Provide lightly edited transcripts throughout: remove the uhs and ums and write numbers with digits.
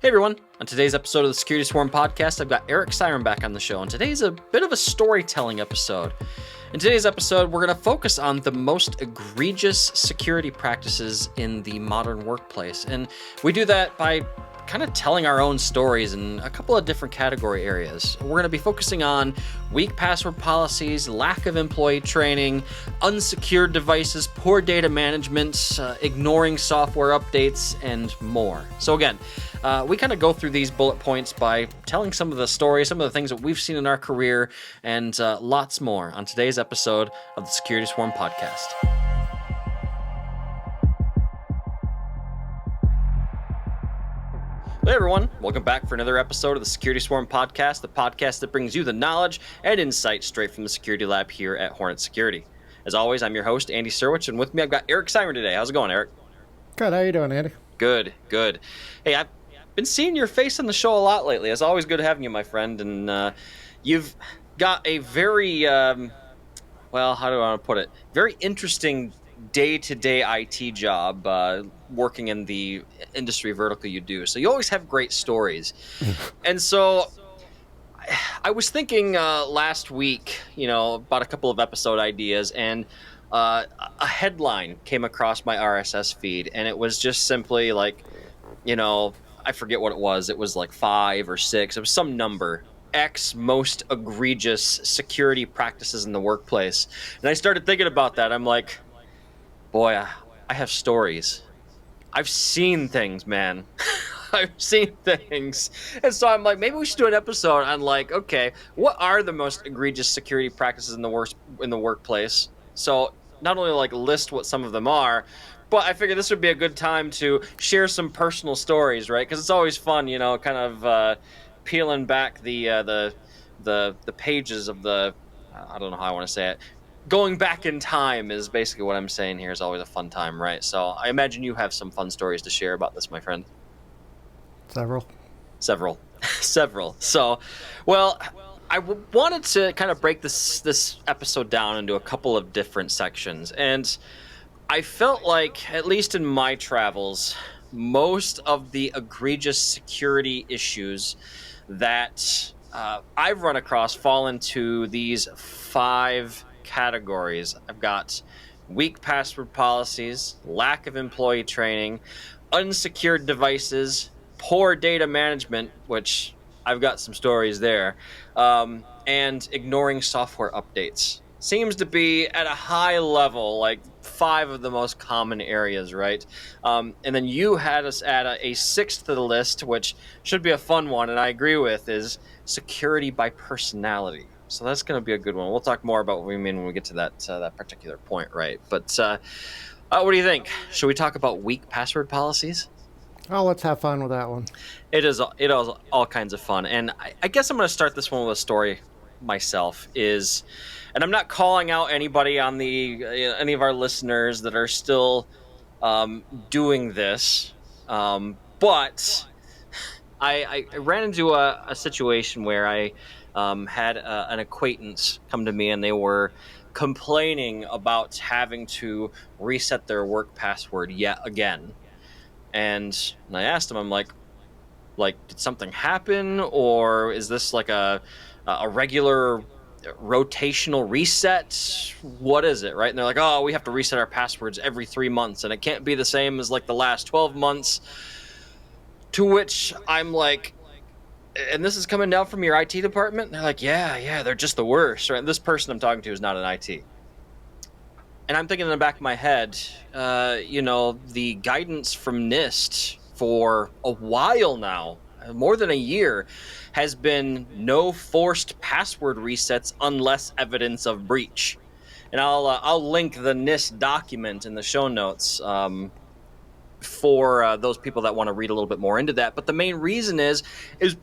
Hey everyone, on today's episode of the Security Swarm podcast, I've got Eric Siren back on the show, and today's a bit of a storytelling episode. In today's episode, we're going to focus on the most egregious security practices in the modern workplace, and we do that by kind of telling our own stories in a couple of different category areas. We're going to be focusing on weak password policies, lack of employee training, unsecured devices, poor data management, ignoring software updates, and more. So again, we kind of go through these bullet points by telling some of the stories, some of the things that we've seen in our career, and lots more on today's episode of the Security Swarm podcast. Hey everyone, welcome back for another episode of the Security Swarm podcast, the podcast that brings you the knowledge and insight straight from the security lab here at Hornet Security. As always, I'm your host, Andy Serwich, and with me I've got Eric Siren today. How's it going, Eric? Good, how you doing, Andy? Good. Hey, I've been seeing your face on the show a lot lately. It's always good having you, my friend, and you've got a very, how do I want to put it, very interesting day-to-day IT job working in the industry vertical you do. So you always have great stories. And so I was thinking last week, about a couple of episode ideas, and a headline came across my RSS feed, and it was just simply like, I forget what it was. It was like 5 or 6. It was some number. X most egregious security practices in the workplace. And I started thinking about that. I'm like, boy, I have stories. I've seen things, man. I've seen things. And so I'm like, maybe we should do an episode on like, okay, what are the most egregious security practices in the workplace? So not only like list what some of them are, but I figured this would be a good time to share some personal stories, right? Because it's always fun, kind of peeling back the pages of the, I don't know how I want to say it. Going back in time is basically what I'm saying here. Is always a fun time, right? So I imagine you have some fun stories to share about this, my friend. Several. So, well, I wanted to kind of break this episode down into a couple of different sections, and I felt like, at least in my travels, most of the egregious security issues that I've run across fall into these 5 categories. I've got weak password policies, lack of employee training, unsecured devices, poor data management, which I've got some stories there, and ignoring software updates. Seems to be at a high level, like 5 of the most common areas, right? And then you had us add a 6th to the list, which should be a fun one, and I agree with, is security by personality. So that's going to be a good one. We'll talk more about what we mean when we get to that particular point, right? But what do you think? Should we talk about weak password policies? Oh, let's have fun with that one. It is all kinds of fun, and I guess I'm going to start this one with a story myself. And I'm not calling out anybody on any of our listeners that are still doing this, but I ran into a situation where I had an acquaintance come to me, and they were complaining about having to reset their work password yet again. And I asked them, I'm like, did something happen, or is this like a regular rotational reset? What is it, right? And they're like, oh, we have to reset our passwords every 3 months, and it can't be the same as like the last 12 months. To which I'm like, and this is coming down from your IT department? And they're like, yeah, they're just the worst, right? This person I'm talking to is not an IT. And I'm thinking in the back of my head, the guidance from NIST for a while now, more than a year, has been no forced password resets unless evidence of breach. And I'll link the NIST document in the show notes for those people that want to read a little bit more into that. But the main reason is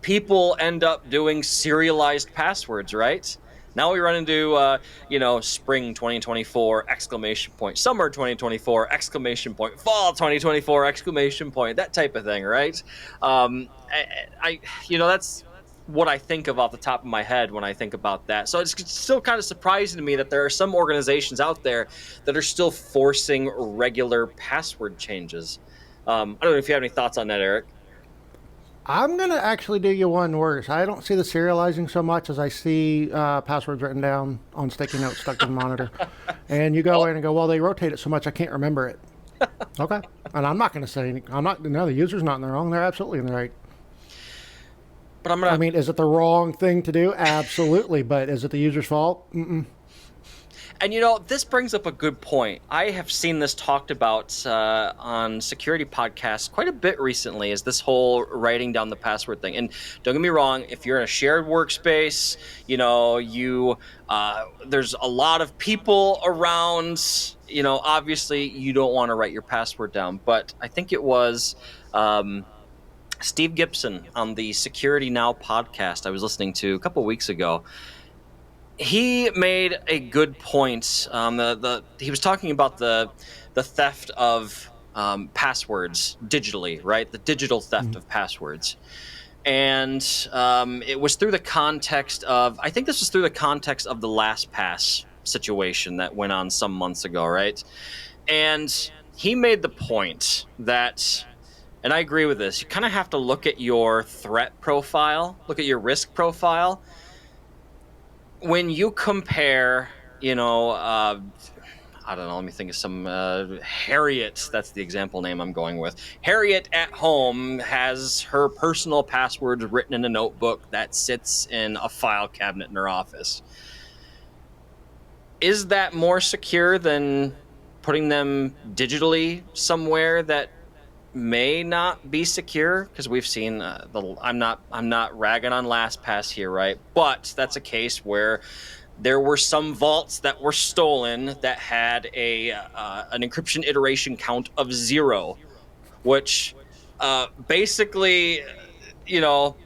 people end up doing serialized passwords, right? Now we run into, spring 2024, ! Summer 2024, ! Fall 2024, ! That type of thing, right? That's what I think of off the top of my head when I think about that. So it's still kind of surprising to me that there are some organizations out there that are still forcing regular password changes. I don't know if you have any thoughts on that, Eric. I'm going to actually do you one worse. I don't see the serializing so much as I see passwords written down on sticky notes stuck to the monitor. And you go Well, in and go, well, they rotate it so much I can't remember it. Okay. And I'm not going to say I'm not, no, the user's not in the wrong. They're absolutely in the right. but I'm I gonna. mean, is it the wrong thing to do? Absolutely. But is it the user's fault? Mm-mm. And this brings up a good point. I have seen this talked about on security podcasts quite a bit recently, is this whole writing down the password thing. And don't get me wrong, if you're in a shared workspace, you there's a lot of people around, obviously you don't want to write your password down. But I think it was Steve Gibson on the Security Now podcast I was listening to a couple weeks ago. He made a good point. He was talking about the theft of passwords digitally, right? The digital theft Mm. of passwords, and it was through the context of. I think this was through the context of the LastPass situation that went on some months ago, right? And he made the point that, and I agree with this. You kind of have to look at your threat profile, look at your risk profile when you compare, I don't know, let me think of some Harriet, that's the example name I'm going with. Harriet at home has her personal passwords written in a notebook that sits in a file cabinet in her office. Is that more secure than putting them digitally somewhere that may not be secure? Because we've seen I'm not ragging on LastPass here, right? But that's a case where there were some vaults that were stolen that had an encryption iteration count of 0, which basically, you know,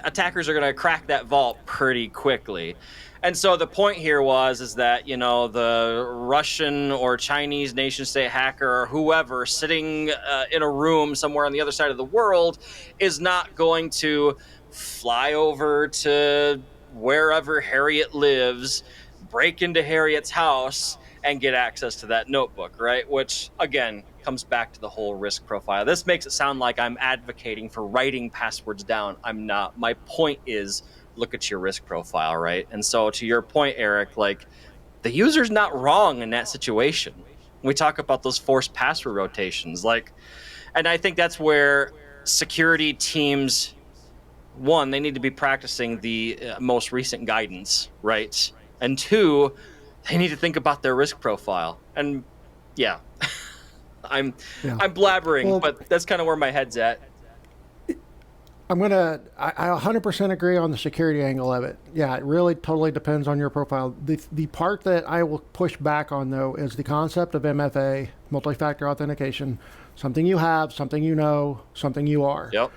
attackers are gonna crack that vault pretty quickly. And so the point here is that the Russian or Chinese nation state hacker or whoever sitting in a room somewhere on the other side of the world is not going to fly over to wherever Harriet lives, break into Harriet's house, and get access to that notebook, right? Which, again, comes back to the whole risk profile. This makes it sound like I'm advocating for writing passwords down. I'm not. My point is, look at your risk profile, right? And so, to your point, Eric, like, the user's not wrong in that situation. We talk about those forced password rotations, and I think that's where security teams, one, they need to be practicing the most recent guidance, right? And two, they need to think about their risk profile. And yeah, I'm Yeah. I'm blabbering, Well, but that's kind of where my head's at. I 100% agree on the security angle of it. Yeah, it really totally depends on your profile. The part that I will push back on, though, is the concept of MFA, multi-factor authentication, something you have, something you know, something you are. Yep.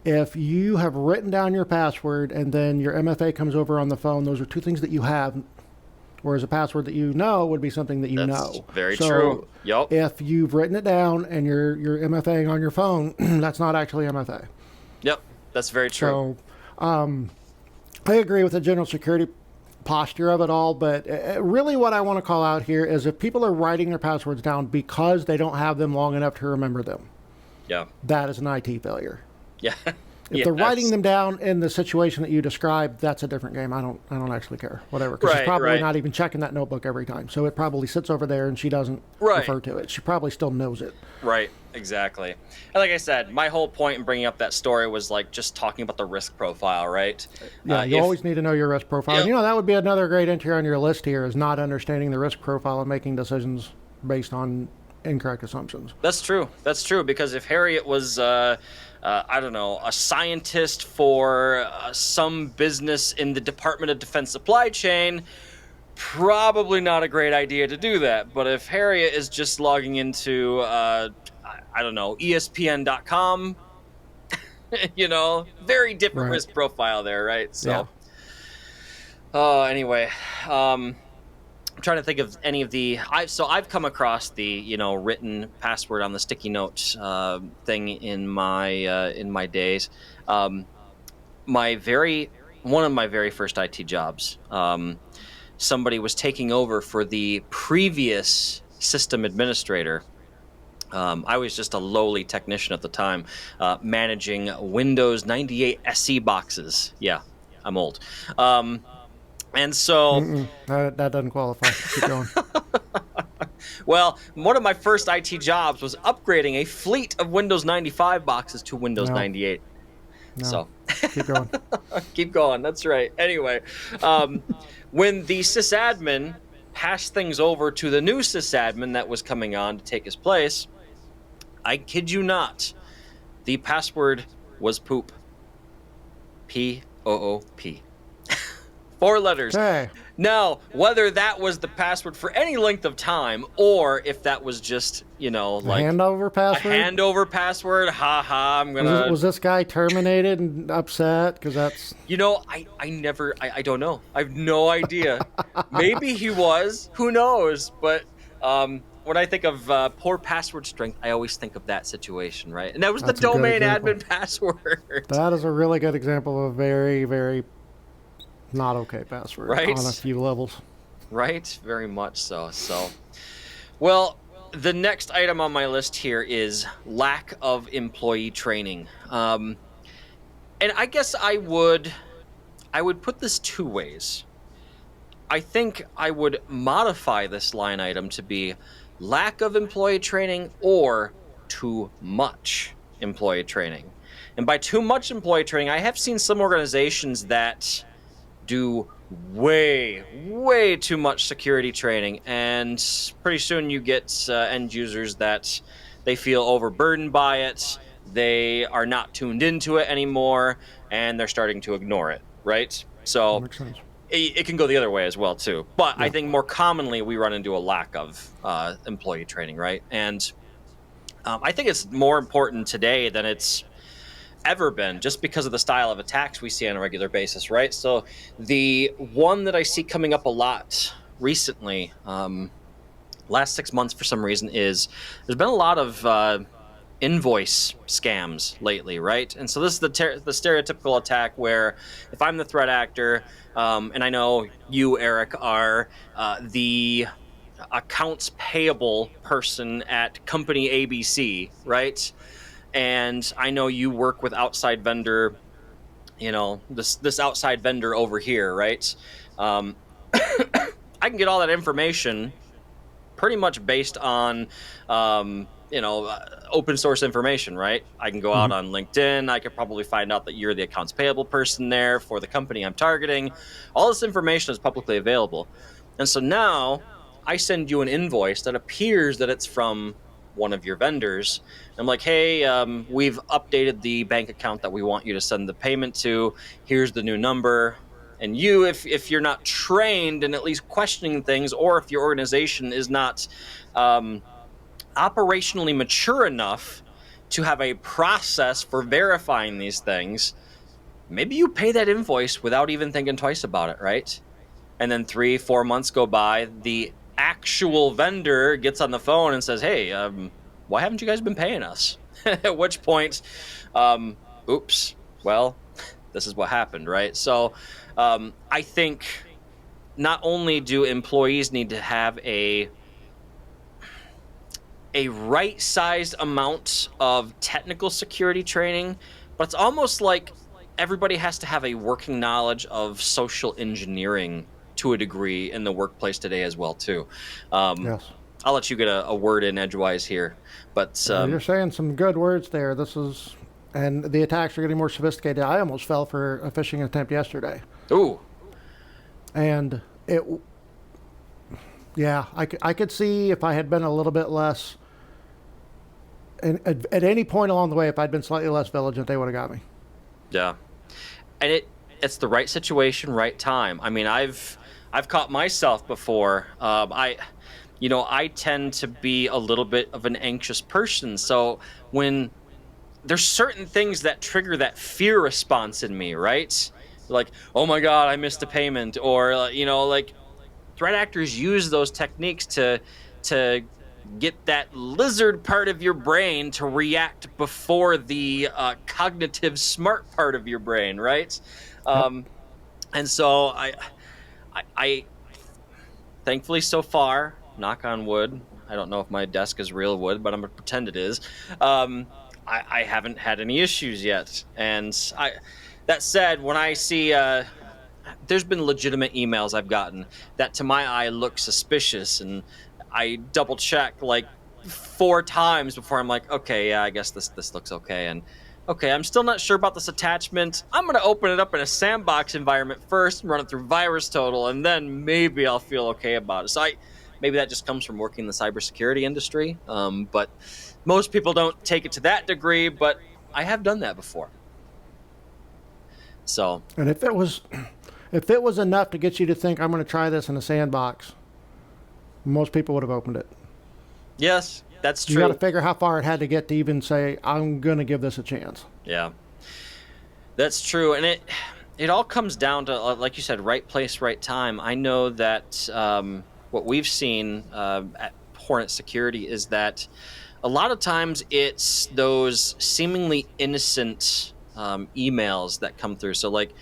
If you have written down your password and then your MFA comes over on the phone, those are two things that you have, whereas a password that you know would be something that you That's know. very So true. Yep. if you've written it down and you're MFAing on your phone, that's not actually MFA. Yep. That's very true. So I agree with the general security posture of it all, but really what I want to call out here is if people are writing their passwords down because they don't have them long enough to remember them, Yeah. that is an IT failure. Yeah. If Yeah, they're writing them down in the situation that you described, that's a different game. I don't actually care. Whatever. Because she's probably right. not even checking that notebook every time. So it probably sits over there and she doesn't Right. refer to it. She probably still knows it. Right, exactly. And like I said, my whole point in bringing up that story was just talking about the risk profile, right? Yeah, you always need to know your risk profile. Yep. And that would be another great entry on your list here, is not understanding the risk profile and making decisions based on incorrect assumptions. That's true. That's true, because if Harriet was, I don't know, a scientist for some business in the Department of Defense supply chain, probably not a great idea to do that. But if Harriet is just logging into, I don't know, ESPN.com, very different Right. risk profile there, right? So, Yeah. anyway, I'm trying to think of any of I've come across the written password on the sticky note thing in my days. My very One of my very first IT jobs, somebody was taking over for the previous system administrator I was just a lowly technician at the time, managing Windows 98 SE boxes. Yeah, I'm old. Um, and so, Mm-mm, that doesn't qualify. Keep going. well, one of my first IT jobs was upgrading a fleet of Windows 95 boxes to Windows No, 98. no. So Keep going. keep going. That's right. Anyway, um, when the sysadmin passed things over to the new sysadmin that was coming on to take his place, I kid you not, the password was poop. POOP. 4 letters. Okay. Now, whether that was the password for any length of time or if that was just, A like handover a password? handover password, haha, I'm Was this, gonna, was this guy terminated and upset? Because that's. I never, I don't know. I have no idea. Maybe he was, who knows? But when I think of poor password strength, I always think of that situation, right? And that was the That's a good domain example. admin password, That is a really good example of a very, very not okay password on a right? few levels. Right? Very much so. So, well, the next item on my list here is lack of employee training. And I guess I would put this two ways. I think I would modify this line item to be lack of employee training or too much employee training. And by too much employee training, I have seen some organizations that do way, way too much security training. And pretty soon you get end users that they feel overburdened by it. They are not tuned into it anymore and they're starting to ignore it, right? That So makes sense. it can go the other way as well too. But I Yeah. think more commonly we run into a lack of employee training, right? And I think it's more important today than it's ever been, just because of the style of attacks we see on a regular basis, right? So the one that I see coming up a lot recently, last 6 months for some reason, is there's been a lot of invoice scams lately, right? And so this is the stereotypical attack where if I'm the threat actor, and I know you, Eric, are the accounts payable person at company ABC, right? And I know you work with outside vendor, this outside vendor over here, right? Um, I can get all that information pretty much based on open source information, right? I can go out Hmm. on LinkedIn. I could probably find out that you're the accounts payable person there for the company I'm targeting. All this information is publicly available. And so now I send you an invoice that appears that it's from one of your vendors. I'm like, hey, we've updated the bank account that we want you to send the payment to. Here's the new number. And you, if you're not trained in at least questioning things, or if your organization is not um, operationally mature enough to have a process for verifying these things, maybe you pay that invoice without even thinking twice about it, right? And then 3-4 months go by, the actual vendor gets on the phone and says, hey, why haven't you guys been paying us? At which point, um, oops, well, this is what happened, right? So I think not only do employees need to have a right-sized amount of technical security training, but it's almost like everybody has to have a working knowledge of social engineering to a degree in the workplace today as well too. Um, Yes. I'll let you get a word in edgewise here, but You're saying some good words there. This is, and the attacks are getting more sophisticated. I almost fell for a phishing attempt yesterday, ooh, and it. Yeah, I could see if I had been a little bit less. And at any point along the way, if I'd been slightly less vigilant, they would have got me. yeah, and it's the right situation, right time. I mean, I've caught myself before. I tend to be a little bit of an anxious person, so when there's certain things that trigger that fear response in me, right? Like, oh my god, I missed a payment, or like threat actors use those techniques to get that lizard part of your brain to react before the cognitive smart part of your brain, right? Yep. And so I thankfully so far knock on wood. I don't know if my desk is real wood, but I'm gonna pretend it is. Um, I haven't had any issues yet. And that said, when I see there's been legitimate emails I've gotten that to my eye look suspicious, and I double check like 4 times before I'm like, okay, yeah, I guess this looks okay. And okay, I'm still not sure about this attachment. I'm gonna open it up in a sandbox environment first and run it through Virus Total, and then maybe I'll feel okay about it. So maybe that just comes from working in the cybersecurity industry. But most people don't take it to that degree, but I have done that before. So And if it was enough to get you to think I'm going to try this in a sandbox, most people would have opened it. yes, that's You got to true. figure how far it had to get to even say I'm going to give this a chance. Yeah, that's true, and it all comes down to, like you said, right place, right time. I know that what we've seen at Hornet Security is that a lot of times it's those seemingly innocent emails that come through. So like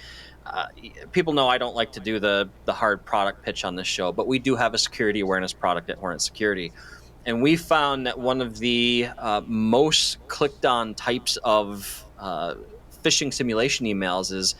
uh, people know I don't like to do the hard product pitch on this show, but we do have a security awareness product at Hornet Security, and we found that one of the most clicked on types of phishing simulation emails is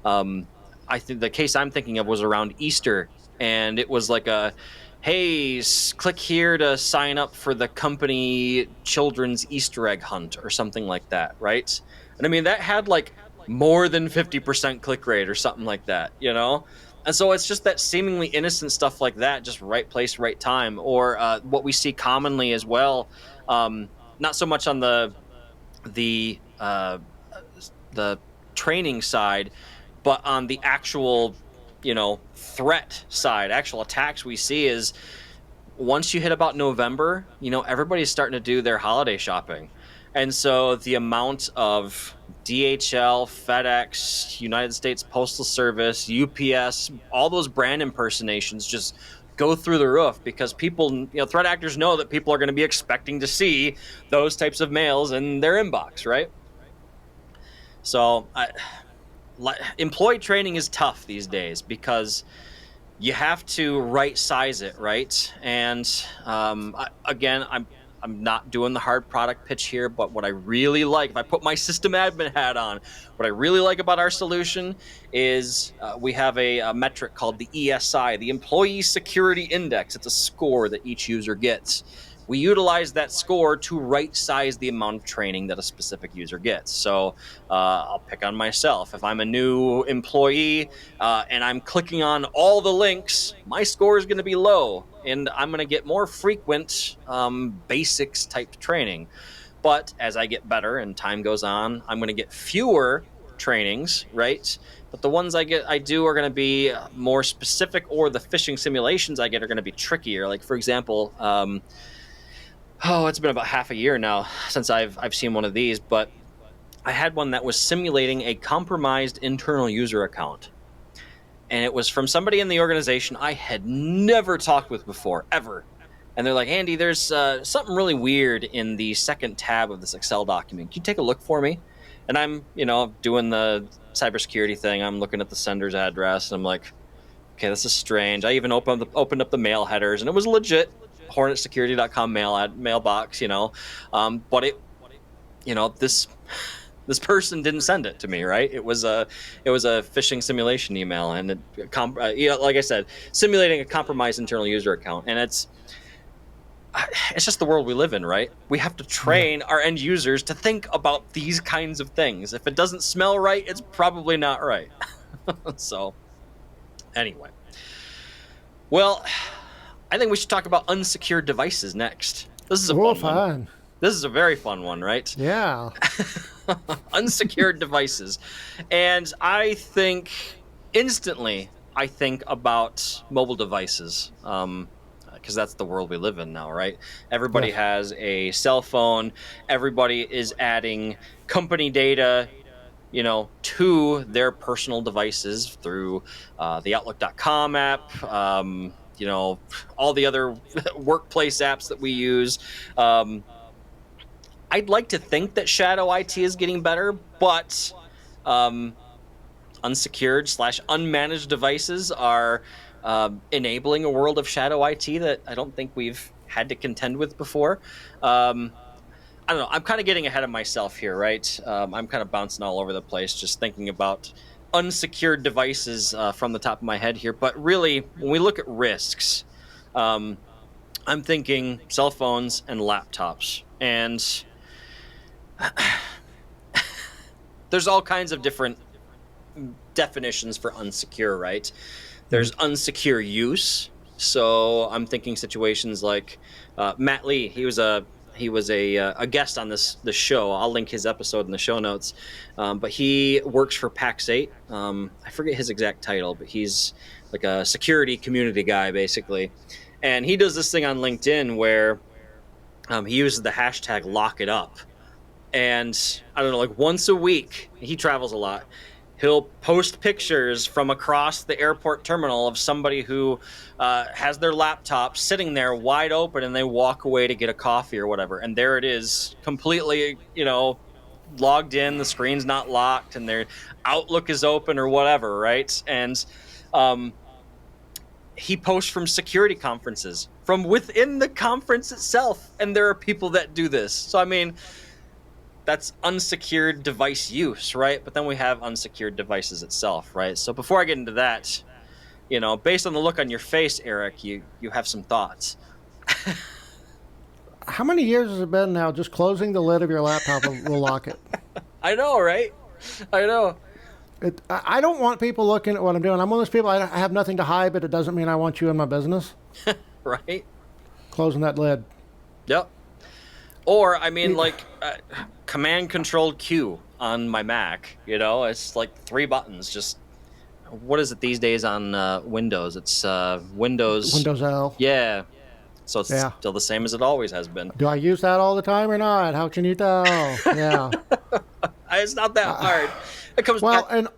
um, I think the case I'm thinking of was around Easter, and it was like a, hey, click here to sign up for the company children's Easter egg hunt or something like that, right? And I mean, that had like more than 50% click rate or something like that, you know? And so it's just that seemingly innocent stuff like that, just right place, right time. Or what we see commonly as well, not so much on the the training side, but on the actual, threat side, actual attacks we see is once you hit about November, everybody's starting to do their holiday shopping. And so the amount of DHL, FedEx, United States Postal Service, UPS, all those brand impersonations just go through the roof because people, threat actors know that people are going to be expecting to see those types of mails in their inbox, right? So employee training is tough these days because you have to right size it, right? And again, I'm not doing the hard product pitch here, but what I really like, if I put my system admin hat on, what I really like about our solution is we have a metric called the ESI, the Employee Security Index. It's a score that each user gets. We utilize that score to right size the amount of training that a specific user gets. So I'll pick on myself. If I'm a new employee and I'm clicking on all the links, my score is going to be low, and I'm going to get more frequent basics type training. But as I get better and time goes on, I'm going to get fewer trainings, right? But the ones I do are going to be more specific, or the phishing simulations I get are going to be trickier. Like for example, it's been about half a year now since I've seen one of these, but I had one that was simulating a compromised internal user account. And it was from somebody in the organization I had never talked with before, ever. And they're like, Andy, there's something really weird in the second tab of this Excel document. Can you take a look for me? And I'm, doing the cybersecurity thing. I'm looking at the sender's address, and I'm like, okay, this is strange. I even opened up the mail headers, and it was legit hornetsecurity.com mailbox, but this person didn't send it to me, right? It was a phishing simulation email, and like I said, simulating a compromised internal user account, and it's just the world we live in, right? We have to Yeah. train our end users to think about these kinds of things. If it doesn't smell right, it's probably not right. So anyway, well, I think we should talk about unsecured devices next. This is a Oh, fun one. fun. This is a very fun one, right? Yeah. Unsecured devices. And I think about mobile devices. Because that's the world we live in now, right? Everybody Yes. has a cell phone. Everybody is adding company data, to their personal devices through the Outlook.com app, all the other workplace apps that we use. Um, I'd like to think that shadow IT is getting better, but um, unsecured/unmanaged devices are enabling a world of shadow IT that I don't think we've had to contend with before. I don't know. I'm kind of getting ahead of myself here, right? I'm kind of bouncing all over the place, just thinking about unsecured devices from the top of my head here. But really, when we look at risks, um, I'm thinking cell phones and laptops. And there's all kinds of different definitions for unsecure, right? There's unsecure use. So I'm thinking situations like Matt Lee. He was a guest on this show. I'll link his episode in the show notes. But he works for Pax8. I forget his exact title, but he's like a security community guy basically. And he does this thing on LinkedIn where he uses the hashtag lock it up. And I don't know, like once a week, he travels a lot. He'll post pictures from across the airport terminal of somebody who has their laptop sitting there wide open, and they walk away to get a coffee or whatever. And there it is, completely, logged in. The screen's not locked, and their Outlook is open or whatever, right? And he posts from security conferences from within the conference itself, and there are people that do this. So I mean, that's unsecured device use, right? But then we have unsecured devices itself, right? So before I get into that, based on the look on your face, Eric, you have some thoughts. How many years has it been now? Just closing the lid of your laptop will lock it. I know, right? I know. I don't want people looking at what I'm doing. I'm one of those people, I have nothing to hide, but it doesn't mean I want you in my business. Right? Closing that lid. Yep. Or, I mean, like, Command Control Q on my Mac, it's like 3 buttons. Just, what is it these days on Windows? It's Windows L. Yeah. So it's still the same as it always has been. Do I use that all the time or not? How can you tell? Yeah. It's not that hard. It comes well, back. And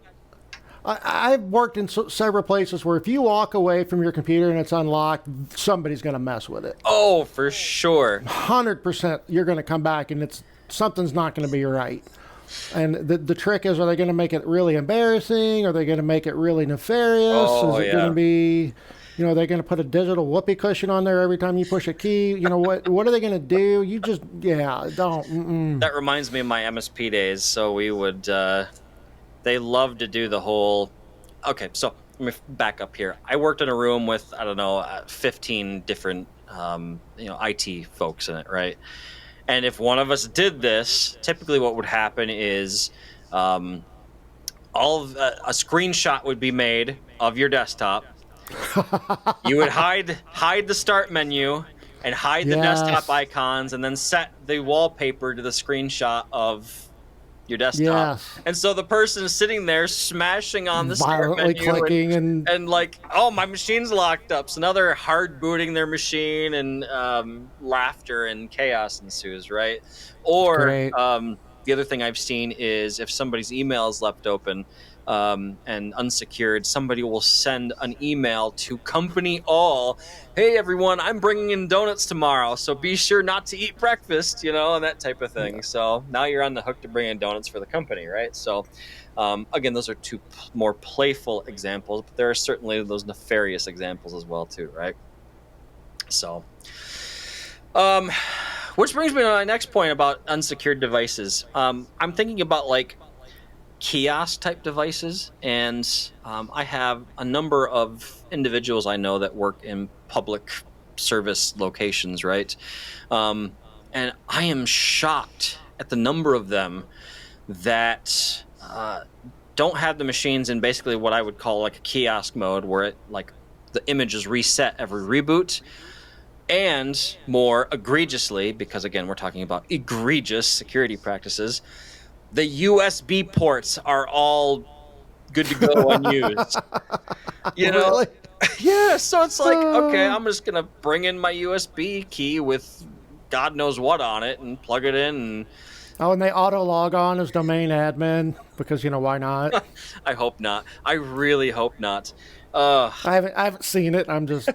I've worked in several places where if you walk away from your computer and it's unlocked, somebody's going to mess with it. Oh, for sure. 100% you're going to come back and something's not going to be right. And the trick is, are they going to make it really embarrassing? Are they going to make it really nefarious? Oh, is it going to be, they're going to put a digital whoopee cushion on there every time you push a key? What are they going to do? You just, don't. Mm-mm. That reminds me of my MSP days. So we would, they love to do the whole, okay, so let me back up here. I worked in a room with, 15 different, IT folks in it, right? And if one of us did this, typically what would happen is a screenshot would be made of your desktop. You would hide the start menu and hide the desktop icons, and then set the wallpaper to the screenshot of your desktop. Yes. And so the person is sitting there smashing on the start menu clicking and like, oh, my machine's locked up. So now they're hard booting their machine, and laughter and chaos ensues, right? Or the other thing I've seen is if somebody's email is left open and unsecured, somebody will send an email to company all, hey everyone, I'm bringing in donuts tomorrow, so be sure not to eat breakfast, and that type of thing. So now you're on the hook to bring in donuts for the company, right? So again, those are 2 more playful examples, but there are certainly those nefarious examples as well too, right? So which brings me to my next point about unsecured devices. I'm thinking about like kiosk type devices, and I have a number of individuals I know that work in public service locations, right? And I am shocked at the number of them that don't have the machines in basically what I would call like a kiosk mode, where it like the image is reset every reboot. And more egregiously, because again we're talking about egregious security practices, the USB ports are all good to go unused. Really? Yeah, so it's like, okay, I'm just going to bring in my USB key with God knows what on it and plug it in. And they auto log on as domain admin because, why not? I hope not. I really hope not. I haven't seen it. I'm just,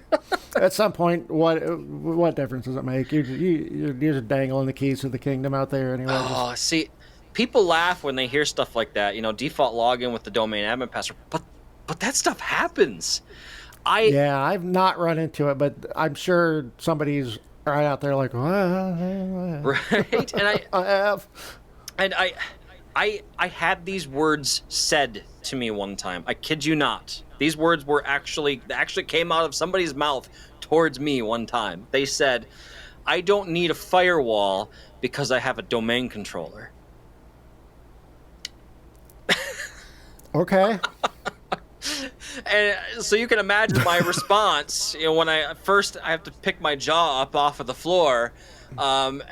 at some point, what difference does it make? You're just dangling the keys to the kingdom out there anyway. See, people laugh when they hear stuff like that, default login with the domain admin password, but that stuff happens. I Yeah, I've not run into it, but I'm sure somebody's right out there like, right, I have. and I had these words said to me one time. I kid you not. These words were actually came out of somebody's mouth towards me one time. They said, "I don't need a firewall because I have a domain controller." Okay. And so you can imagine my response, when I have to pick my jaw up off of the floor, and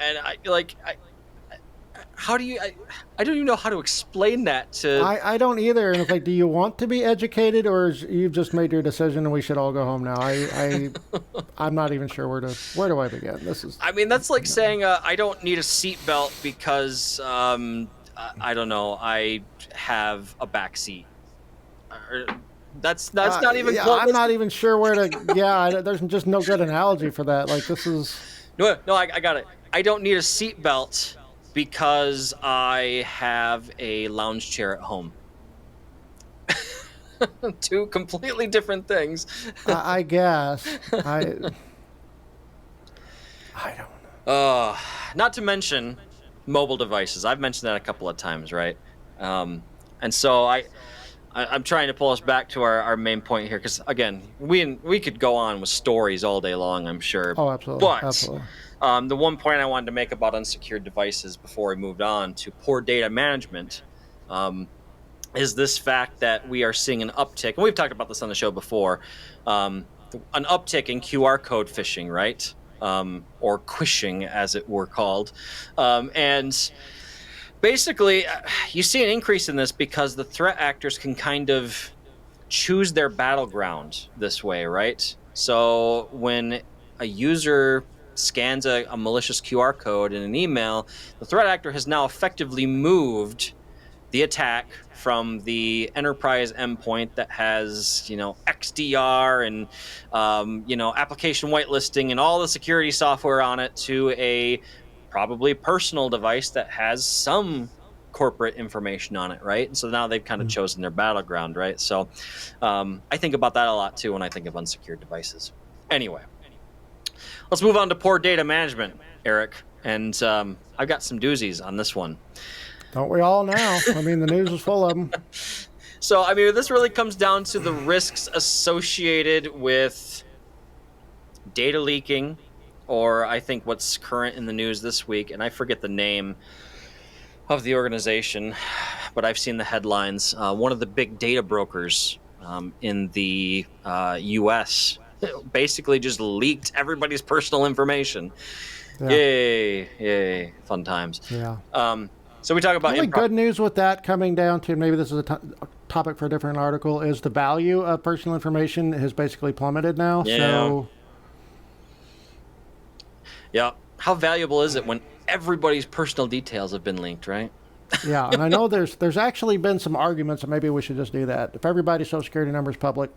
how do you I don't even know how to explain that to. I don't either. And it's like, do you want to be educated, or you've just made your decision and we should all go home now? I'm not even sure where do I begin. This is I mean, that's like saying I don't need a seatbelt because I don't know, I have a back seat. That's not even yeah. close. I'm not even sure where to. Yeah, there's just no good analogy for that. Like this is. No, I got it. I don't need a seatbelt because I have a lounge chair at home. Two completely different things. I guess I don't know. Not to mention mobile devices. I've mentioned that a couple of times, right? And so I'm trying to pull us back to our main point here, because again, we could go on with stories all day long, I'm sure. Oh, absolutely, But absolutely. the one point I wanted to make about unsecured devices before we moved on to poor data management, um, is this fact that we are seeing an uptick, and we've talked about this on the show before, an uptick in QR code phishing, right? Or quishing, as it were called. And basically, you see an increase in this because the threat actors can kind of choose their battleground this way, right? So when a user scans a malicious QR code in an email, the threat actor has now effectively moved the attack from the enterprise endpoint that has, XDR and, application whitelisting and all the security software on it, to a probably personal device that has some corporate information on it, right? And so now they've kind of chosen their battleground, right? So I think about that a lot too when I think of unsecured devices. Anyway, let's move on to poor data management, Eric. And I've got some doozies on this one. Don't we all now? I mean, the news is full of them. So, I mean, this really comes down to the risks associated with data leaking, or I think what's current in the news this week, and I forget the name of the organization, but I've seen the headlines. One of the big data brokers in the US basically just leaked everybody's personal information. Yeah. Yay, fun times. Yeah. So we talk The about only good news with that coming down to, maybe this is a topic for a different article, is the value of personal information has basically plummeted now. Yeah. So, yeah. How valuable is it when everybody's personal details have been leaked, right? yeah, and I know there's actually been some arguments that maybe we should just do that. If everybody's social security number is public,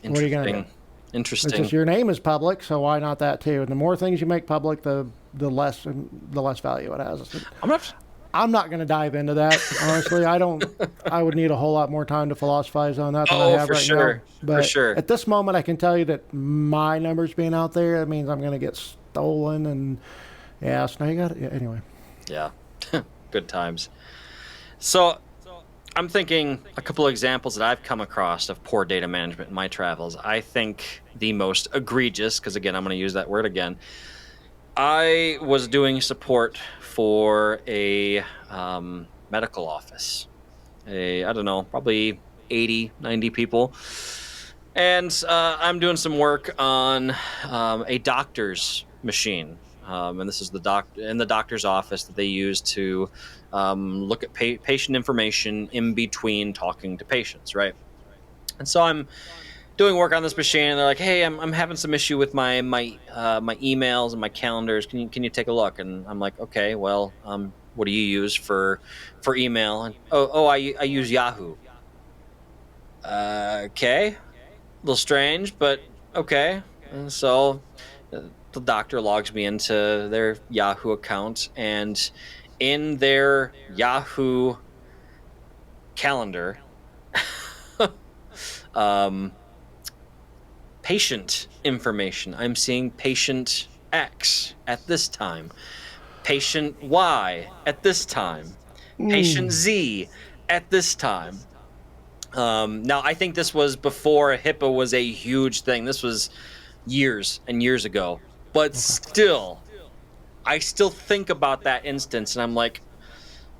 what are you going to do? Interesting. It's just your name is public, so why not that too? And the more things you make public, the less value it has. I'm not going to dive into that. Honestly, I would need a whole lot more time to philosophize on that than I have right now. But for sure. At this moment, I can tell you that my numbers being out there, that means I'm going to get stolen. And yeah, so now you got it. Yeah, anyway. Yeah, good times. So I'm thinking a couple of examples that I've come across of poor data management in my travels. I think the most egregious, because again, I'm going to use that word again. I was doing support for a medical office. I don't know, probably 80, 90 people. And I'm doing some work on a doctor's machine. And this is the doctor's office that they use to look at patient information in between talking to patients, right? And so I'm doing work on this machine, and they're like, "Hey, I'm having some issue with my emails and my calendars. Can you take a look?" And I'm like, "Okay, well, what do you use for email?" And I use Yahoo. Okay, a little strange, but okay. And so the doctor logs me into their Yahoo account, and in their Yahoo calendar, patient information. I'm seeing patient X at this time, patient Y at this time, patient Z at this time. Now, I think this was before HIPAA was a huge thing. This was years and years ago. But Okay. still, I still think about that instance and I'm like,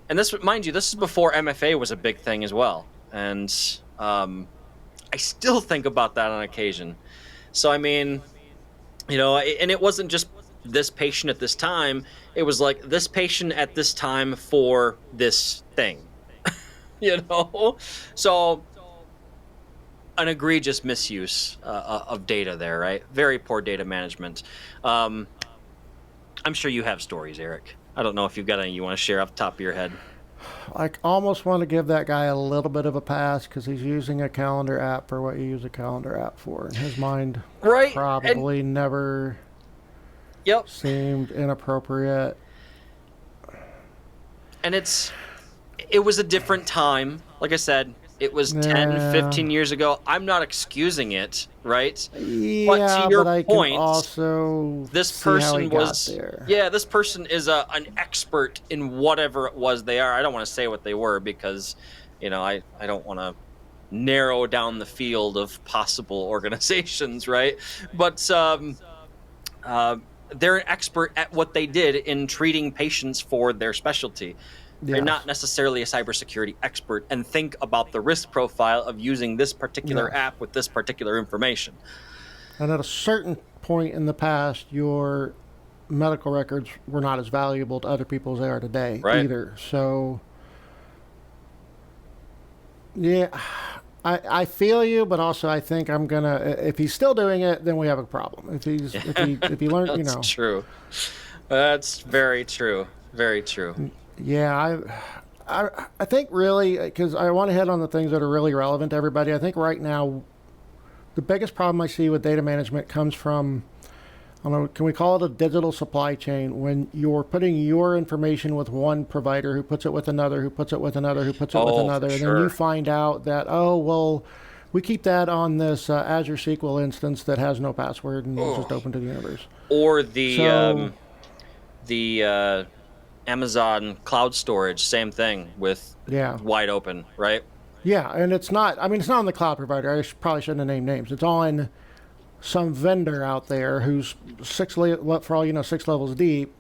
and this, mind you, this is before MFA was a big thing as well. And I still think about that on occasion. So, I mean, and it wasn't just this patient at this time. It was like this patient at this time for this thing, you know? So, an egregious misuse of data there, right? Very poor data management. I'm sure you have stories, Eric. I don't know if you've got any you want to share off the top of your head. I almost want to give that guy a little bit of a pass because he's using a calendar app for what you use a calendar app for. In his mind, Right? probably never Yep. seemed inappropriate. And it was a different time. Like I said, it was 10, Yeah. 15 years ago. I'm not excusing it, right? But Yeah, to your but I point, can also this see how he person got was there. yeah, this person is an expert in whatever it was they are. I don't want to say what they were because I don't want to narrow down the field of possible organizations, right? But uh, they're an expert at what they did in treating patients for their specialty. They're Yes. not necessarily a cybersecurity expert and think about the risk profile of using this particular Yes. app with this particular information. And at a certain point in the past, your medical records were not as valuable to other people as they are today Right. either. So, yeah, I feel you, but also I think I'm gonna. If he's still doing it, then we have a problem. If he learned, That's true. That's very true. Very true. Yeah, I think really because I want to hit on the things that are really relevant to everybody. I think right now the biggest problem I see with data management comes from, I don't know, can we call it a digital supply chain when you're putting your information with one provider who puts it with another, who puts it with another, who puts it with Oh, another, for and then you sure. find out that, oh, well, we keep that on this Azure SQL instance that has no password and is just Oh. open to the universe. Or the So, Amazon cloud storage, same thing with yeah. wide open, right? Yeah, and it's not, I mean, it's not on the cloud provider. Probably shouldn't have named names. It's on some vendor out there who's for all you know, 6 levels deep,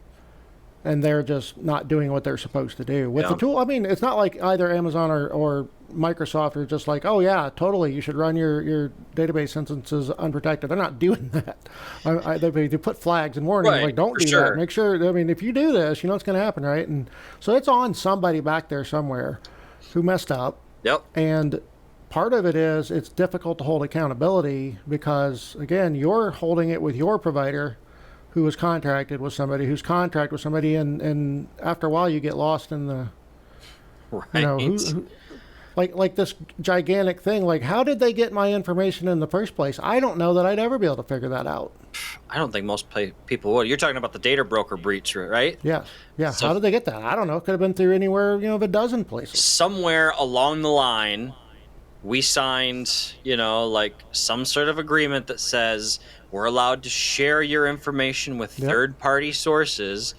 and they're just not doing what they're supposed to do with the Yeah. tool. I mean, it's not like either Amazon or Microsoft are just like, oh yeah, totally, you should run your database instances unprotected. They're not doing that. They put flags and warnings Right, like, don't for do sure. that. Make sure. I mean, if you do this, you know what's going to happen, right? And so it's on somebody back there somewhere who messed up, Yep. and part of it is it's difficult to hold accountability because, again, you're holding it with your provider who was contracted with somebody who's contract with somebody, and after a while you get lost in the, you know, Right. like this gigantic thing. Like, how did they get my information in the first place? I don't know that I'd ever be able to figure that out. I don't think most people would. You're talking about the data broker breach, right? Yes. Yeah. So How did they get that? I don't know. It could have been through anywhere, of a dozen places. somewhere along the line, we signed, like some sort of agreement that says we're allowed to share your information with Yep. third-party sources.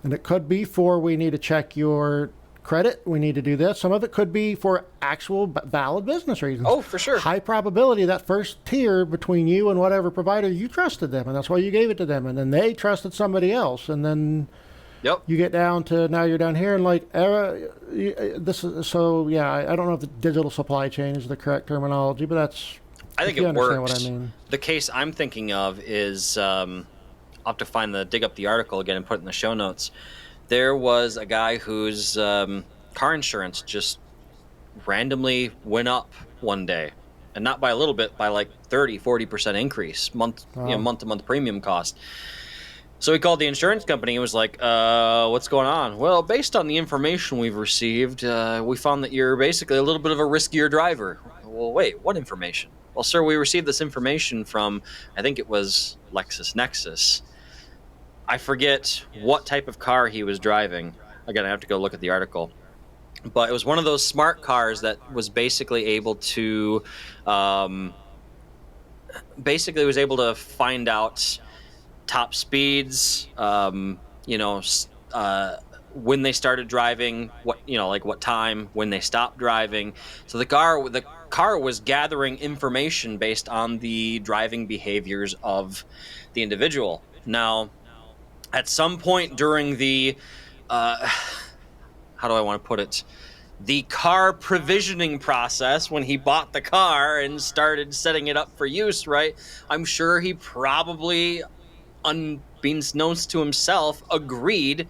And it could be for we need to check your credit. We need to do this. Some of it could be for actual valid business reasons. Oh, for sure. High probability that first tier between you and whatever provider, you trusted them, and that's why you gave it to them, and then they trusted somebody else, and then Yep. you get down to now you're down here and like this is so yeah. I don't know if the digital supply chain is the correct terminology, but that's I think if you it understand works. what I mean. The case I'm thinking of is I'll have to dig up the article again and put it in the show notes. There was a guy whose car insurance just randomly went up one day, and not by a little bit, by like 30-40% increase month to month premium cost. So he called the insurance company and was like, what's going on? Well, based on the information we've received, we found that you're basically a little bit of a riskier driver. Well, wait, what information? Well, sir, we received this information from, I think it was LexisNexis. I forget what type of car he was driving. Again, I have to go look at the article. But it was one of those smart cars that was basically able to basically was able to find out top speeds, when they started driving, like what time, when they stopped driving. So the car was gathering information based on the driving behaviors of the individual. Now, at some point during the uh, how do I want to put it? The car provisioning process, when he bought the car and started setting it up for use, right? I'm sure he probably, unbeknownst to himself, agreed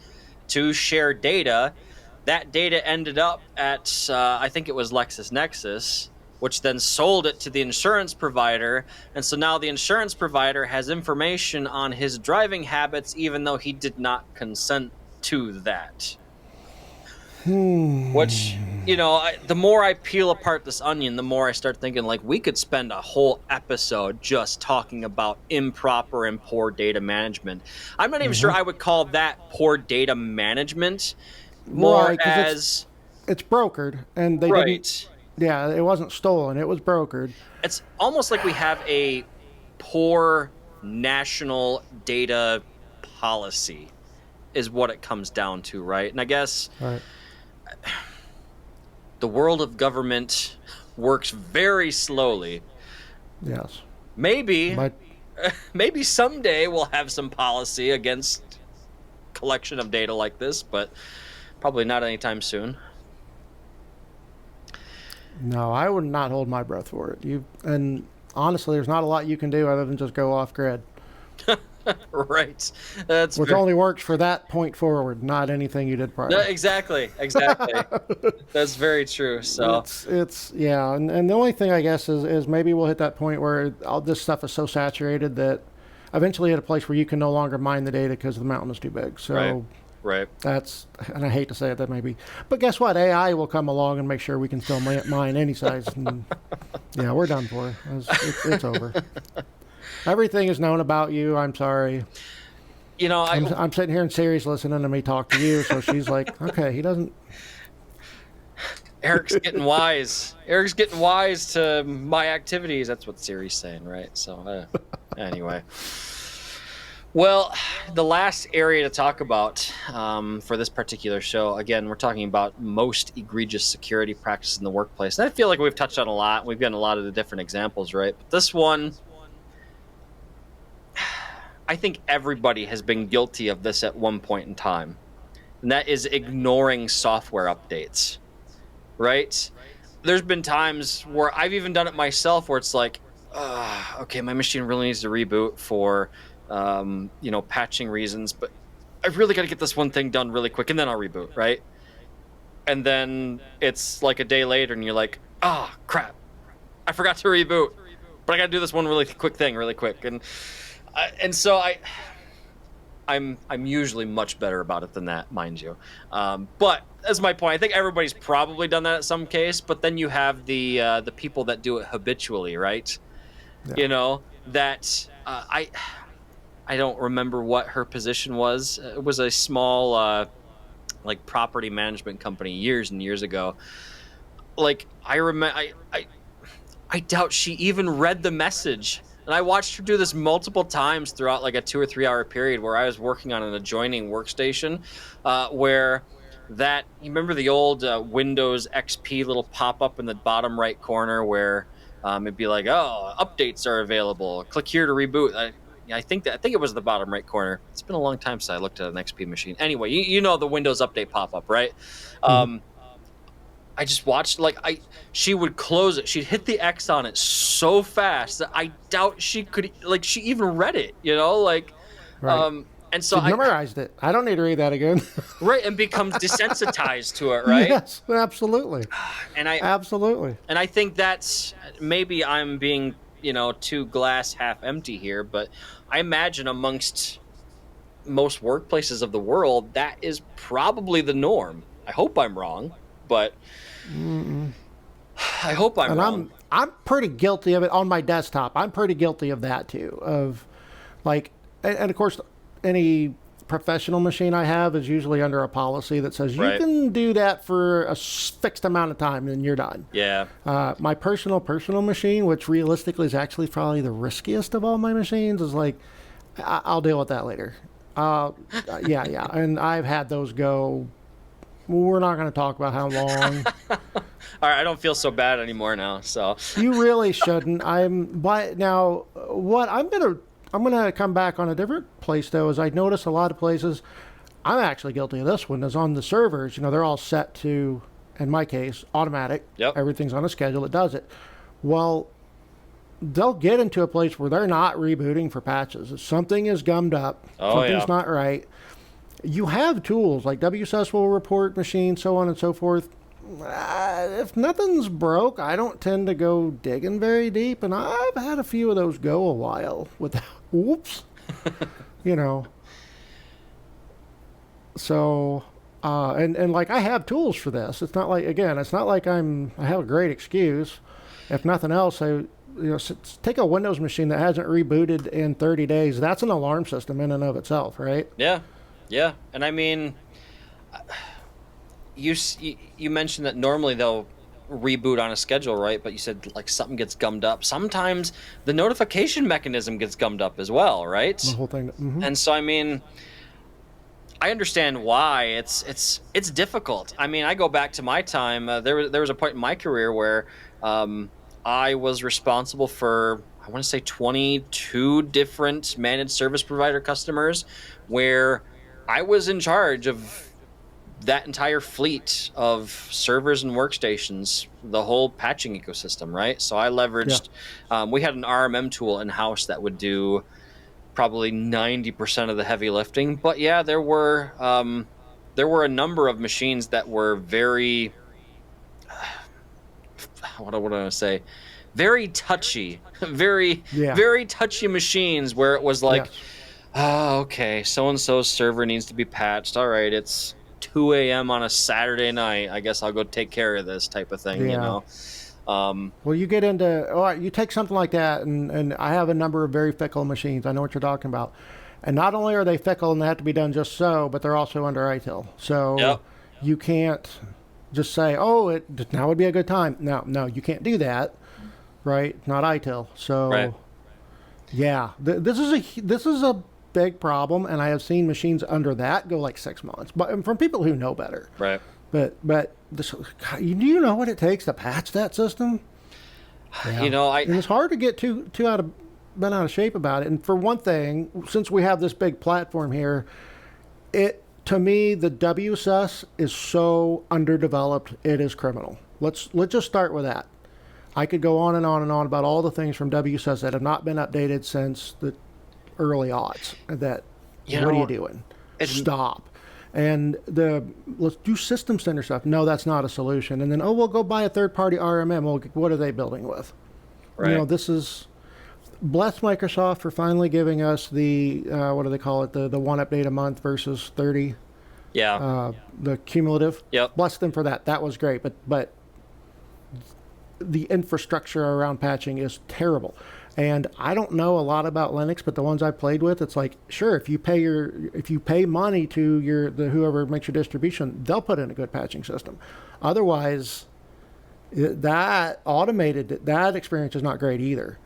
to share data. That data ended up at, I think it was LexisNexis, which then sold it to the insurance provider. And so now the insurance provider has information on his driving habits, even though he did not consent to that. Which, the more I peel apart this onion, the more I start thinking, like, we could spend a whole episode just talking about improper and poor data management. I'm not even sure I would call that poor data management, more Right, because as, it's brokered, and they didn't. right. Yeah, it wasn't stolen; it was brokered. It's almost like we have a poor national data policy, is what it comes down to, right? And I guess Right. the world of government works very slowly. Yes. Maybe, But maybe someday we'll have some policy against collection of data like this, but probably not anytime soon. no, I would not hold my breath for it. And honestly, there's not a lot you can do other than just go off grid, Right. That's which only works for that point forward, not anything you did prior. no, exactly. That's very true. So, It's yeah, and the only thing I guess is maybe we'll hit that point where all this stuff is so saturated that eventually at a place where you can no longer mine the data because the mountain is too big. So right. Right. that's, and I hate to say it, that maybe, but guess what? AI will come along and make sure we can still mine any size. And, yeah, we're done for. It's over. Everything is known about you. I'm sorry. I'm sitting here and Siri's listening to me talk to you, so she's like, okay, he doesn't. Eric's getting wise. Eric's getting wise to my activities. That's what Siri's saying, right? So, anyway. Well, the last area to talk about for this particular show, again, we're talking about most egregious security practices in the workplace. And I feel like we've touched on a lot. We've gotten a lot of the different examples, right? But this one, I think everybody has been guilty of this at one point in time. And that is ignoring software updates, right? There's been times where I've even done it myself where it's like, okay, my machine really needs to reboot for patching reasons, but I've really got to get this one thing done really quick, and then I'll reboot, right? And then it's like a day later, and you're like, crap, I forgot to reboot, but I got to do this one really quick thing really quick, and so I'm usually much better about it than that, mind you. But that's my point. I think everybody's probably done that at some case, but then you have the people that do it habitually, right? Yeah. That I don't remember what her position was. It was a small, like, property management company years and years ago. Like, I remember, I doubt she even read the message. And I watched her do this multiple times throughout like a 2 or 3 hour period where I was working on an adjoining workstation, where you remember the old Windows XP little pop up in the bottom right corner where it'd be like, oh, updates are available. Click here to reboot. I think it was the bottom right corner. It's been a long time since I looked at an XP machine. Anyway, you know the Windows update pop up, right? Mm-hmm. I just watched, she would close it. She'd hit the X on it so fast that I doubt she even read it, Right. and so She memorized it. I don't need to read that again. right, and becomes desensitized to it, right? Yes, absolutely. Absolutely. And I think that's, maybe I'm being, too glass half empty here, but I imagine amongst most workplaces of the world, that is probably the norm. I hope I'm wrong, but I hope I'm wrong. I'm pretty guilty of it on my desktop. I'm pretty guilty of that too. Of like, and of course, any professional machine I have is usually under a policy that says you Right. can do that for a fixed amount of time and you're done. Yeah. My personal machine, which realistically is actually probably the riskiest of all my machines, is like, I'll deal with that later. Yeah. And I've had those go. We're not going to talk about how long. All right, I don't feel so bad anymore now. So You really shouldn't. But now what I'm gonna come back on a different place though. Is I notice a lot of places. I'm actually guilty of this one. Is on the servers. They're all set to, in my case, automatic. Yep. Everything's on a schedule. It does it. Well, they'll get into a place where they're not rebooting for patches. If something is gummed up, something's not right. You have tools like WSUS will report machines, so on and so forth. If nothing's broke, I don't tend to go digging very deep, and I've had a few of those go a while without. Oops, you know. So, and like I have tools for this. It's not like I have a great excuse. If nothing else, take a Windows machine that hasn't rebooted in 30 days. That's an alarm system in and of itself, right? Yeah, and I mean, you mentioned that normally they'll reboot on a schedule, right? But you said like something gets gummed up. Sometimes the notification mechanism gets gummed up as well, right? The whole thing. Mm-hmm. And so I mean, I understand why it's difficult. I mean, I go back to my time. There was a point in my career where I was responsible for, I want to say, 22 different managed service provider customers, where I was in charge of that entire fleet of servers and workstations, the whole patching ecosystem, right? So I leveraged, we had an RMM tool in-house that would do probably 90% of the heavy lifting. But yeah, there were a number of machines that were very, what do I want to say? Very touchy, very touchy machines where it was like, oh, okay, so-and-so's server needs to be patched. All right, it's 2 a.m. on a Saturday night. I guess I'll go take care of this type of thing, Well, you get into, you take something like that, and I have a number of very fickle machines. I know what you're talking about. And not only are they fickle and they have to be done just so, but they're also under ITIL. So you can't just say, oh, now would be a good time. No, you can't do that, right? Not ITIL. So, this is a big problem, and I have seen machines under that go like 6 months, but from people who know better. Right. But do you know what it takes to patch that system? Yeah. And it's hard to get too out of shape about it. And for one thing, since we have this big platform here, to me the WSUS is so underdeveloped. It is criminal. Let's just start with that. I could go on and on and on about all the things from WSUS that have not been updated since the early aughts. What are you doing? Stop. And let's do system center stuff. No, that's not a solution. And then, we'll go buy a third-party RMM. Well, what are they building with? Right. This is, bless Microsoft for finally giving us the, what do they call it? The one update a month versus 30. Yeah. The cumulative. Yep. Bless them for that. That was great. But the infrastructure around patching is terrible. And I don't know a lot about Linux, but the ones I've played with, it's like, sure, if you pay money to whoever makes your distribution, they'll put in a good patching system. Otherwise, that experience is not great either.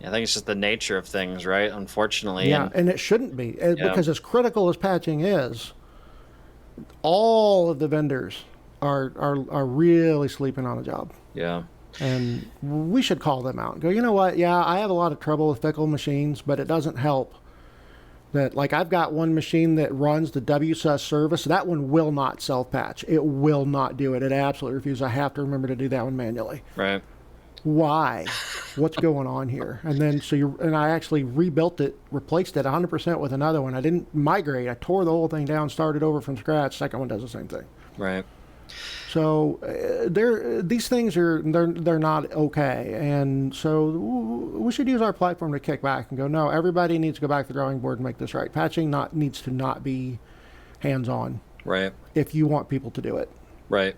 Yeah, I think it's just the nature of things, right? Unfortunately. Yeah, and it shouldn't be, because as critical as patching is, all of the vendors are really sleeping on the job. Yeah. And we should call them out and go, you know what? Yeah, I have a lot of trouble with fickle machines, but it doesn't help that, like, I've got one machine that runs the WSUS service. That one will not self-patch. It will not do it. It absolutely refuses. I have to remember to do that one manually. Right. Why? What's going on here? And then, and I actually rebuilt it, replaced it 100% with another one. I didn't migrate. I tore the whole thing down, started over from scratch. Second one does the same thing. Right. So these things they're not okay, and so we should use our platform to kick back and go, no, everybody needs to go back to the drawing board and make this right. Patching needs to not be hands-on, right? If you want people to do it, right?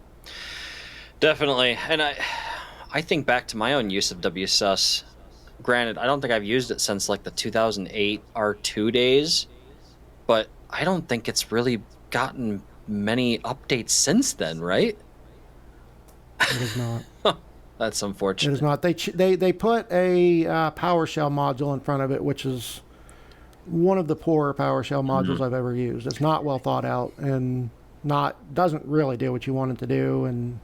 Definitely. And I think back to my own use of WSUS. Granted, I don't think I've used it since like the 2008 R2 days, but I don't think it's really gotten many updates since then, right? It is not. That's It is unfortunate. not. They put a PowerShell module in front of it, which is one of the poorer PowerShell Mm-hmm. modules I've ever used. It's not well thought out and not doesn't really do what you want it to do. And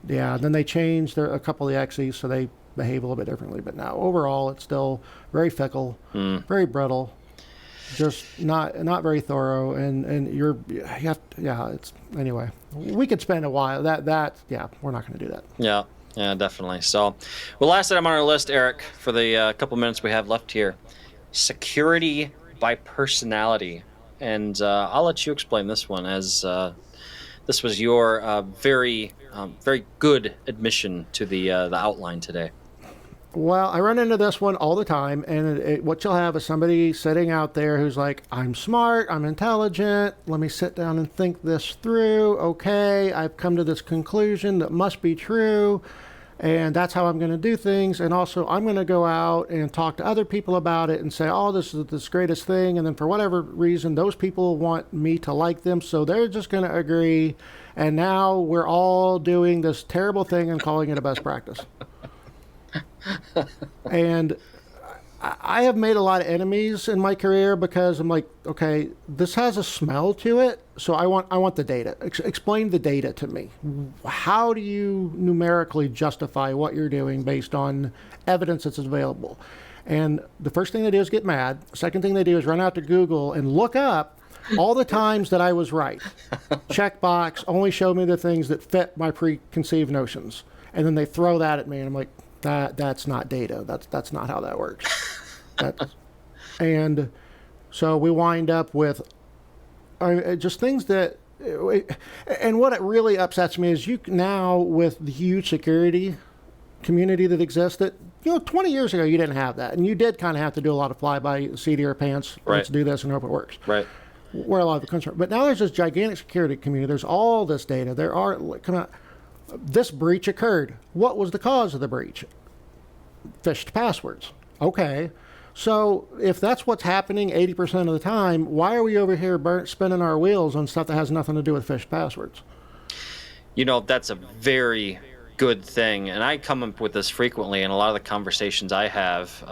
yeah, then they changed a couple of the exes so they behave a little bit differently. But now overall, it's still very fickle, Mm. very brittle, just not very thorough. And you have yeah. It's anyway. We could spend a while that yeah. We're not going to do that. Yeah, yeah, definitely. So, well, last item on our list, Eric, for the couple minutes we have left here, security by personality. And I'll let you explain this one, as this was your very good admission to the outline today. Well, I run into this one all the time, and what you'll have is somebody sitting out there who's like, I'm smart, I'm intelligent, let me sit down and think this through. Okay, I've come to this conclusion that must be true, and that's how I'm going to do things. And also, I'm going to go out and talk to other people about it and say, oh, this is this greatest thing. And then for whatever reason, those people want me to like them, so they're just going to agree. And now we're all doing this terrible thing and calling it a best practice. And I have made a lot of enemies in my career because I'm like, okay, this has a smell to it, so I want the data. Explain the data to me. How do you numerically justify what you're doing based on evidence that's available? And the first thing they do is get mad. The second thing they do is run out to Google and look up all the times that I was right. Checkbox, only show me the things that fit my preconceived notions. And then they throw that at me, and I'm like, that's not data. That's not how that works. That, and so we wind up with just things that. And what it really upsets me is you now, with the huge security community that exists, that 20 years ago you didn't have that, and you did kind of have to do a lot of fly by the seat of your pants. Right. Let's do this and hope it works. Right. Where a lot of the concern. But now there's this gigantic security community. There's all this data. There are come on. This breach occurred. What was the cause of the breach? Phished passwords. Okay. So if that's what's happening 80% of the time, why are we over here spinning our wheels on stuff that has nothing to do with phished passwords? That's a very good thing. And I come up with this frequently in a lot of the conversations I have,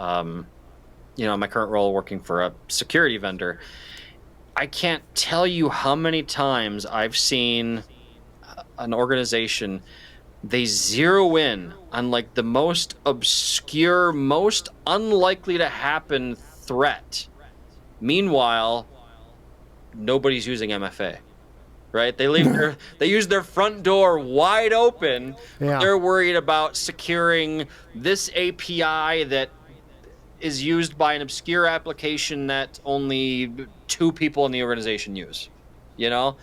in my current role working for a security vendor. I can't tell you how many times I've seen an organization, they zero in on like the most obscure, most unlikely to happen threat. Meanwhile, nobody's using MFA, right? They use their front door wide open. Yeah. They're worried about securing this API that is used by an obscure application that only 2 people in the organization use. Yes.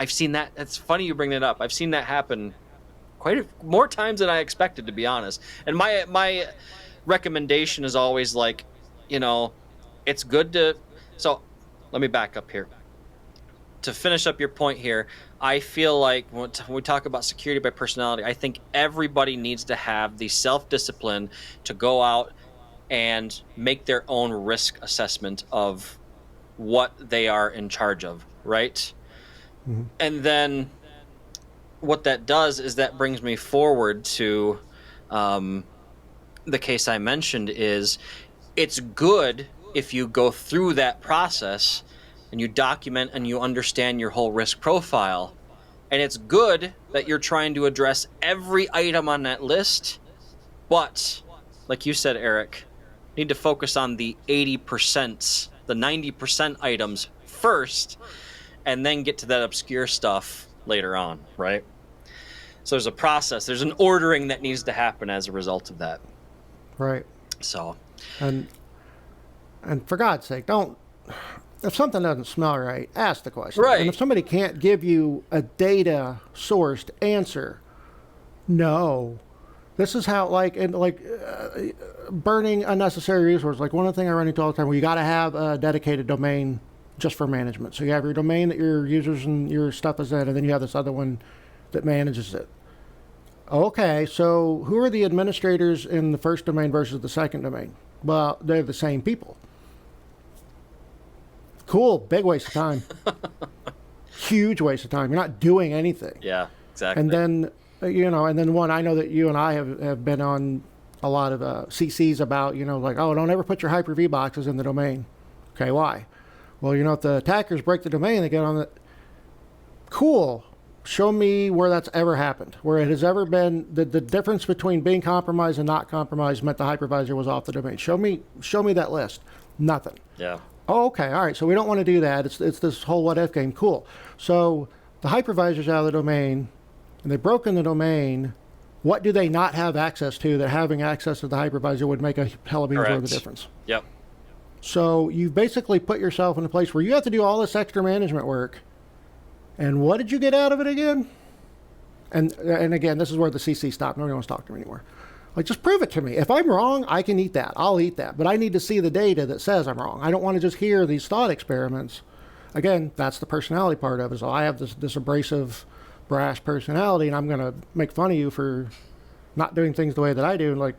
I've seen that. It's funny you bring that up. I've seen that happen more times than I expected, to be honest. And my recommendation is always like, it's good to. So let me back up here. To finish up your point here, I feel like when we talk about security by personality, I think everybody needs to have the self-discipline to go out and make their own risk assessment of what they are in charge of, right? Mm-hmm. And then what that does is that brings me forward to the case I mentioned. Is it's good if you go through that process and you document and you understand your whole risk profile. And it's good that you're trying to address every item on that list. But like you said, Eric, you need to focus on the 80%, the 90% items first, and then get to that obscure stuff later on, right? So there's a process, there's an ordering that needs to happen as a result of that. Right. So, and for God's sake, don't. If something doesn't smell right, ask the question. right. And if somebody can't give you a data sourced answer, no. This is how, burning unnecessary resources. Like one of the things I run into all the time, where you got to have a dedicated domain just for management. So you have your domain that your users and your stuff is in, and then you have this other one that manages it. Okay, so who are the administrators in the first domain versus the second domain? Well, they're the same people. Cool, big waste of time. Huge waste of time. You're not doing anything. Yeah, exactly. And then, one, I know that you and I have been on a lot of CCs about, like, oh, don't ever put your Hyper-V boxes in the domain. Okay, why? Well, if the attackers break the domain, they get on the... Cool. Show me where that's ever happened, where it has ever been the difference between being compromised and not compromised meant the hypervisor was off the domain. Show me that list. Nothing. Yeah. Oh, okay, all right. So we don't want to do that. It's this whole what if game. Cool. So the hypervisor's out of the domain, and they've broken the domain. What do they not have access to that having access to the hypervisor would make a hell of a worth of difference? Yep. So you've basically put yourself in a place where you have to do all this extra management work. And what did you get out of it again? And again, this is where the CC stopped. Nobody wants to talk to me anymore. Like, just prove it to me. If I'm wrong, I can eat that. I'll eat that. But I need to see the data that says I'm wrong. I don't want to just hear these thought experiments. Again, that's the personality part of it. So I have this abrasive, brash personality, and I'm going to make fun of you for not doing things the way that I do. Like,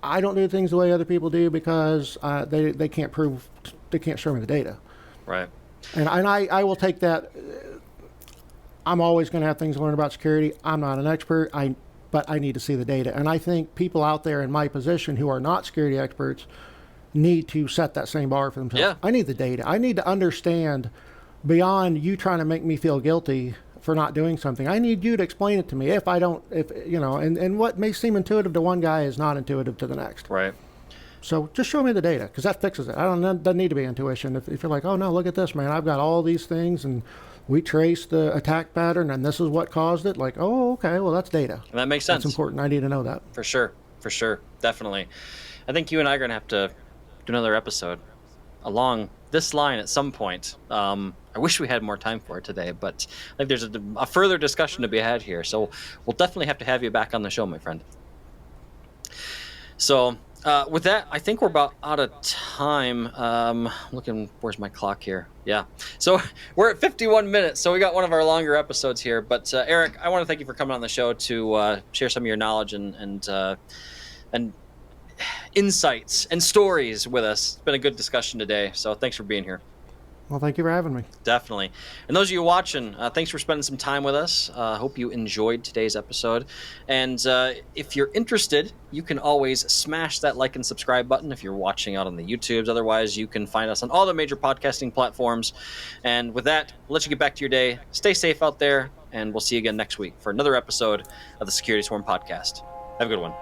I don't do things the way other people do because they can't prove, they can't show me the data. Right. And I will take that. I'm always going to have things to learn about security. I'm not an expert, but I need to see the data. And I think people out there in my position who are not security experts need to set that same bar for themselves. Yeah. I need the data. I need to understand beyond you trying to make me feel guilty for not doing something. I need you to explain it to me. And what may seem intuitive to one guy is not intuitive to the next. Right. So just show me the data, because that fixes it. Doesn't need to be intuition. If you're like, oh no, look at this, man, I've got all these things, and we traced the attack pattern, and this is what caused it. Like, oh, okay, well, that's data. And that makes sense. That's important. I need to know that. For sure, definitely. I think you and I are gonna have to do another episode along this line at some point. I wish we had more time for it today, but I think there's a further discussion to be had here. So we'll definitely have to have you back on the show, my friend. So. With that, I think we're about out of time. Looking, where's my clock here? Yeah. So we're at 51 minutes, so we got one of our longer episodes here. But Eric, I want to thank you for coming on the show to share some of your knowledge and insights and stories with us. It's been a good discussion today, so thanks for being here. Well, thank you for having me. Definitely. And those of you watching, thanks for spending some time with us. Hope you enjoyed today's episode. And if you're interested, you can always smash that like and subscribe button if you're watching out on the YouTubes. Otherwise, you can find us on all the major podcasting platforms. And with that, we'll let you get back to your day. Stay safe out there, and we'll see you again next week for another episode of the Security Swarm Podcast. Have a good one.